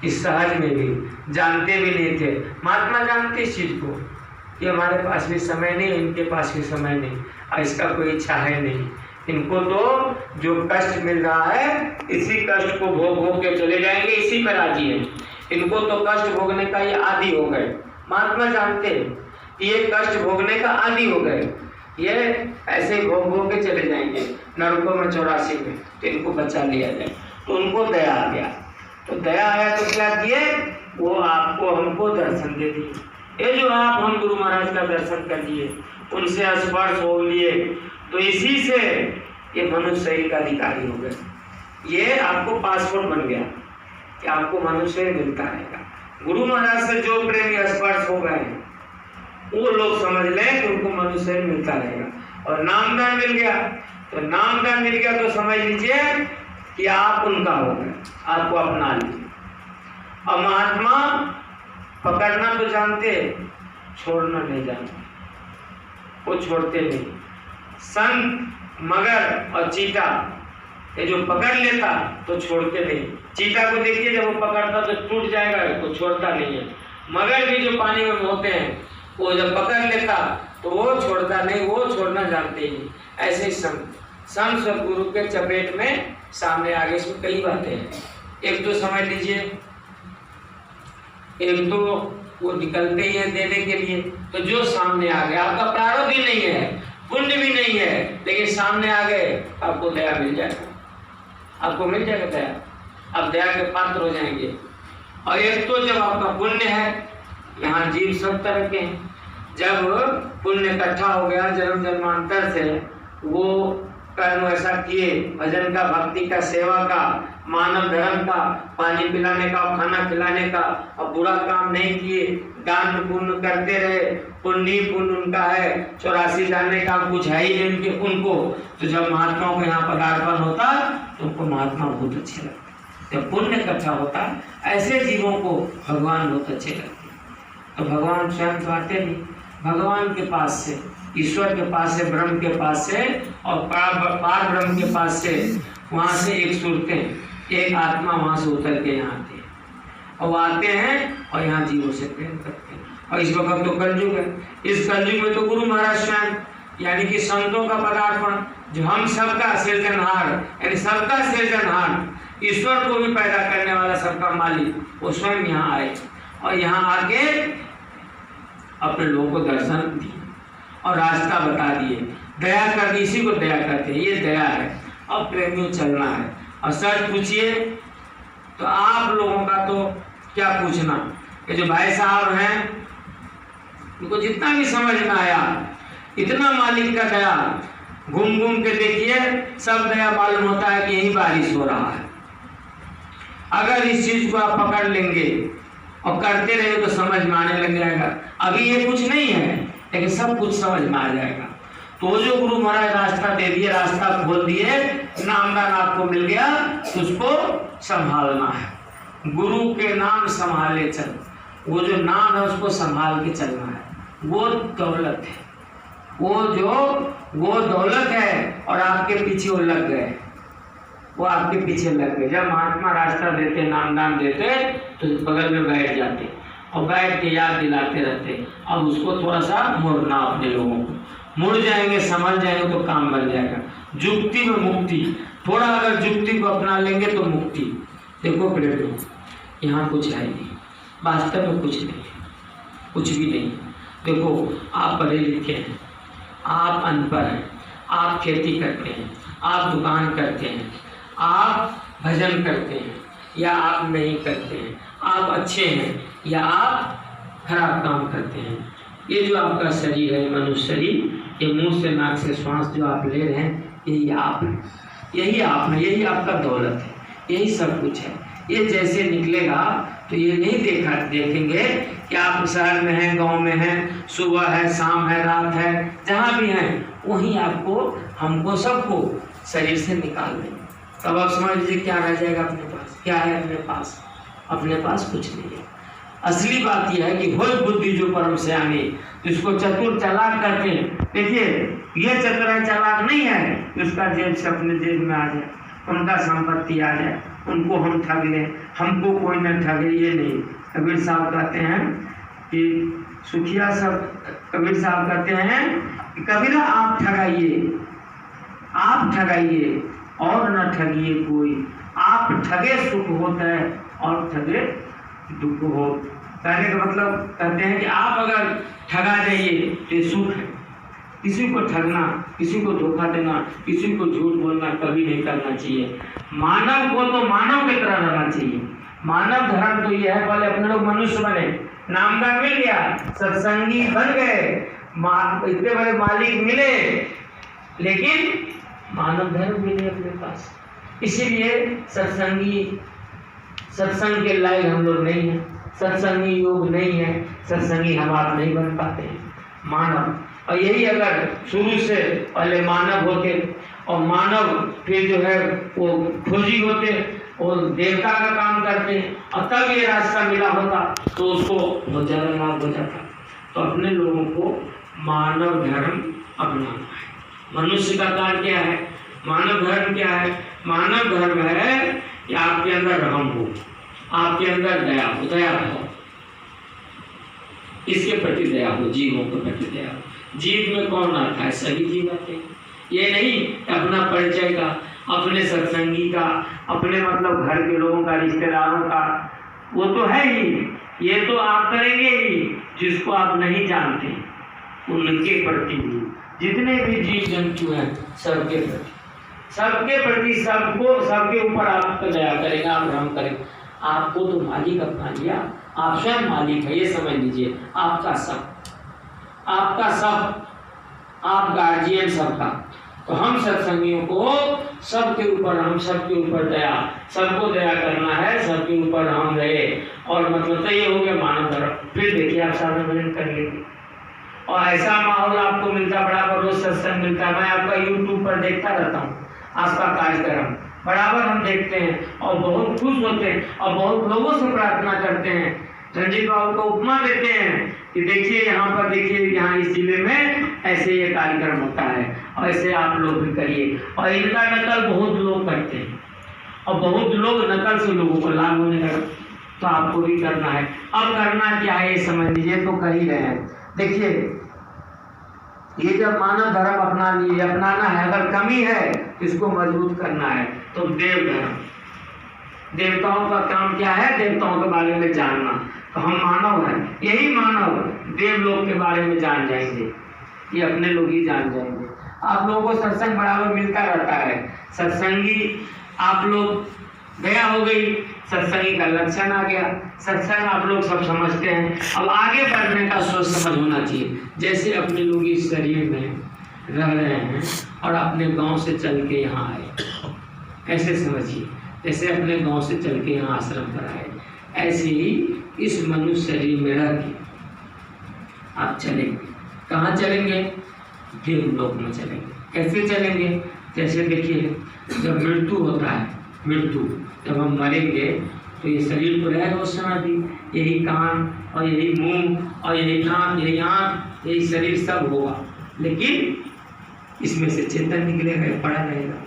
कि सहज में भी जानते भी नहीं थे। महात्मा जानते इस चीज़ को कि हमारे पास भी समय नहीं, इनके पास भी समय नहीं, और इसका कोई इच्छा है नहीं। इनको तो जो कष्ट मिल रहा है इसी कष्ट को भोग भोग के चले जाएंगे, इसी पर राजी है। इनको तो कष्ट भोगने का ये आदी हो गए। महात्मा जानते हैं कि ये कष्ट भोगने का आदी हो गए, ये ऐसे ही भोग भोग के चले जाएंगे नरकों में 84 में, तो इनको बचा लिया जाए। तो उनको दया आ गया, तो दया आया तो क्या किए, वो आपको हमको दर्शन दे दिए। ये जो आप हम गुरु महाराज का दर्शन कर लिए, उनसे स्पर्श हो लिए, तो इसी से ये मनुष्य शरीर का अधिकारी हो गए। ये आपको पासपोर्ट बन गया कि आपको मनुष्य मिलता रहेगा। गुरु महाराज से जो प्रेम स्पर्श हो गए वो लोग समझ लें कि उनको मनुष्य मिलता रहेगा। और नामदान मिल गया, तो नामदान मिल गया तो समझ लीजिए कि आप उनका हो गए, आपको अपना लीजिए। और महात्मा पकड़ना तो जानते, छोड़ना नहीं जानते, वो छोड़ते नहीं। संत, मगर और चीता, ये जो पकड़ लेता तो छोड़ते नहीं। चीता को देखिए, जब वो पकड़ता तो टूट जाएगा, तो छोड़ता नहीं है। मगर भी जो पानी में होते हैं, वो जब पकड़ लेता तो वो छोड़ता नहीं, वो छोड़ना जानते ही नहीं। ऐसे ही संत सदगुरु के चपेट में सामने आगे, इसमें कई बातें हैं। एक तो समझ लीजिए, एक तो वो निकलते ही है देने के लिए, तो जो सामने आ गया, आपका प्रारब्ध भी नहीं है, पुण्य भी नहीं है, लेकिन सामने आ गए, आपको दया मिल जाएगा, आपको मिल जाएगा दया, आप दया के पात्र हो जाएंगे। और एक तो जब आपका पुण्य है, यहाँ जीव सब तरह के हैं, जब पुण्य इकट्ठा हो गया जन्म जन्मांतर से, वो कर्म ऐसा किए, भजन का, भक्ति का, सेवा का, मानव धर्म का, पानी पिलाने का, खाना खिलाने का, और बुरा काम नहीं किए, दान पुण्य करते रहे, पुण्य पुण्य उनका है, 84 जाने का कुछ है ही नहीं उनको। तो जब महात्माओं के यहाँ पदार्पण होता तो उनको महात्मा बहुत अच्छे लगते। जब पुण्य इकट्ठा होता, ऐसे जीवों को भगवान बहुत अच्छे लगते। तो भगवान स्वयं तो आते नहीं, भगवान के पास से, ईश्वर के पास से, ब्रह्म के पास से, और पार ब्रह्म के पास से, वहाँ से एक सुरतें, एक आत्मा वहाँ से उतर के यहाँ आती है, और वो आते हैं और यहाँ जीवों से प्रेम करते हैं। और इस वक्त तो कलयुग है, इस कलयुग में तो गुरु महाराज स्वयं, यानी कि संतों का पदार्पण, जो हम सबका सृजनहार, यानी सबका सृजनहार, ईश्वर को भी पैदा करने वाला, सबका मालिक, वो स्वयं यहाँ आए और यहाँ आके अपने लोगों को दर्शन दिए और रास्ता बता दिए, दया कर दी। इसी को दया करते हैं, ये दया है। अब प्रेमियों चलना है। और सच पूछिए तो आप लोगों का तो क्या पूछना, ये जो भाई साहब हैं, उनको जितना भी समझ में आया, इतना मालिक का दया, घूम घूम के देखिए, सब दया मालूम होता है कि यही बारिश हो रहा है। अगर इस चीज को आप पकड़ लेंगे और करते रहे तो समझ में आने लग जाएगा। अभी ये कुछ नहीं है, लेकिन सब कुछ समझ में आ जाएगा। तो जो गुरु महाराज रास्ता दे दिए, रास्ता खोल दिए, नामदान आपको मिल गया, तो उसको संभालना है। गुरु के नाम संभाले चल, वो जो नाम है उसको संभाल के चलना है। वो दौलत है, वो दौलत है। और आपके पीछे वो लग गए, वो आपके पीछे लग गए। जब महात्मा रास्ता देते, नामदान देते, तो बगल में बैठ जाते और बैठ के याद दिलाते रहते। अब उसको थोड़ा सा मुड़ना, अपने लोगों को मुड़ जाएंगे, समझ जाएंगे तो काम बन जाएगा। जुक्ति में मुक्ति, थोड़ा अगर जुक्ति को अपना लेंगे तो मुक्ति। देखो प्रेम, यहाँ कुछ है नहीं, वास्तव में कुछ नहीं है, कुछ भी नहीं। देखो आप पढ़े लिखे हैं, आप अनपढ़ हैं, आप खेती करते हैं, आप दुकान करते हैं, आप भजन करते हैं या आप नहीं करते हैं, आप अच्छे हैं या आप खराब काम करते हैं। ये जो आपका शरीर है, मनुष्य शरीर, ये मुंह से नाक से श्वास जो आप ले रहे हैं, यही आप हैं, यही आप हैं, यही आपका दौलत है, यही सब कुछ है। ये जैसे निकलेगा तो ये नहीं देखेंगे कि आप शहर में हैं, गांव में हैं, सुबह है, शाम है, रात है, जहाँ भी हैं, वहीं आपको, हमको, सबको शरीर से निकाल देंगे। तब आप समझ लीजिए क्या रह जाएगा अपने पास। क्या है अपने पास? अपने पास कुछ नहीं है। असली बात यह है कि होय बुद्धि जो परम से आने, तो इसको चतुर चालाक करते हैं। देखिए ये चतुर है, चालाक नहीं है, उसका जेब से अपने जेब में आ जाए, उनका संपत्ति आ जाए, उनको हम ठग लें, हमको कोई न ठगे, ये नहीं। कबीर साहब कहते हैं कि सुखिया सब, कबीर साहब कहते हैं कि कबीरा आप ठगाइए, आप ठगाइए और न ठगिए कोई, आप ठगे सुख होता है और ठगे दुख हो। कहने का मतलब कहते हैं कि आप अगर ठगा जाइए तो सुख है। किसी को ठगना, किसी को धोखा देना, किसी को झूठ बोलना कभी नहीं करना चाहिए। मानव को तो मानव की तरह रहना चाहिए। मानव धर्म तो यह है, पहले अपने लोग मनुष्य बने, नामदान मिल गया, सत्संगी बन गए, इतने बड़े मालिक मिले, लेकिन मानव धर्म भी नहीं अपने पास। इसीलिए सत्संग के लायक हम लोग नहीं है, सत्संगी योग नहीं है, सत्संगी हम आप नहीं बन पाते हैं। मानव, और यही अगर शुरू से पहले मानव होते और मानव फिर जो है वो खोजी होते और देवता का काम करते और तब ये रास्ता मिला होता तो उसको बहुत ज़्यादा लाभ हो जाता। तो अपने लोगों को मानव धर्म अपनाना है। मनुष्य का कार्य क्या है? मानव धर्म क्या है? मानव धर्म है कि आपके अंदर रहम हो, आपके अंदर दया हो, दया हो, इसके प्रति दया हो, जीवों के प्रति दया हो। जीव में कौन आता है? सभी जीव आते हैं। ये नहीं अपना परिचय का, अपने सत्संगी का, अपने मतलब घर के लोगों का, रिश्तेदारों का, वो तो है ही। ये तो आप करेंगे ही जिसको आप नहीं जानते, उनके प्रति भी। जितने भी जीव जंतु हैं सबके प्रति, सबके प्रति, सबको, सबके ऊपर आप दया करेंगे, आप रहम करेंगे। आपको तो मालिक अपना लिया, आप स्वयं मालिक है, ये समझ लीजिए। आपका सब, आपका सब, आप गार्जियन सबका। तो हम सत्संगियों को सबके ऊपर, हम सबके ऊपर दया, सबको दया करना है, सबके ऊपर हम रहे, और मतलब तो ये हो गया मानव धर्म। फिर देखिए आप सामने भजन कर लेंगे और ऐसा माहौल आपको मिलता, बराबर रोज सत्संग मिलता है। मैं आपका यूट्यूब पर देखता रहता हूँ, आपका कार्यक्रम बराबर हम देखते हैं और बहुत खुश होते हैं और बहुत लोगों से प्रार्थना करते हैं। रंजीत बाबू को उपमा देते हैं कि देखिए यहाँ पर, देखिए यहाँ इस जिले में ऐसे ये कार्यक्रम होता है और ऐसे आप लोग भी करिए। और इनका नकल बहुत लोग करते हैं और बहुत लोग नकल से लोगों को लाभ होने लगा। तो आपको भी करना है। अब करना क्या है ये समझ लीजिए, तो कर ही रहे हैं। देखिए ये जब मानव धर्म अपना लिए, अपनाना है, अगर कमी है इसको मजबूत करना है। तो देव धर्म, देवताओं का काम क्या है? देवताओं के बारे में जानना। तो हम मानव हैं, यही मानव देव लोग के बारे में जान जाएंगे, ये अपने लोग ही जान जाएंगे। आप लोगों को सत्संग बराबर मिलता रहता है। सत्संगी आप लोग, गया हो गई, सत्संगी का लक्षण आ गया। सत्संग आप लोग सब समझते हैं। अब आगे बढ़ने का सोच समझ होना चाहिए। जैसे अपने लोग इस शरीर में रह रहे हैं और अपने गांव से चल के यहाँ आए, ऐसे समझिए जैसे अपने गांव से चल के यहाँ आश्रम पर आए, ऐसे ही इस मनुष्य शरीर में रह के आप चलेंगे। कहाँ चलेंगे? देवलोक में चलेंगे। कैसे चलेंगे? जैसे देखिए जब मृत्यु होता है, मृत्यु जब हम मरेंगे तो ये शरीर तो रहेगा उस समय भी, यही कान और यही मुंह और यही नाक, यही आँख, यही शरीर सब होगा, लेकिन इसमें से चेतन निकलेगा, पड़ा रहेगा।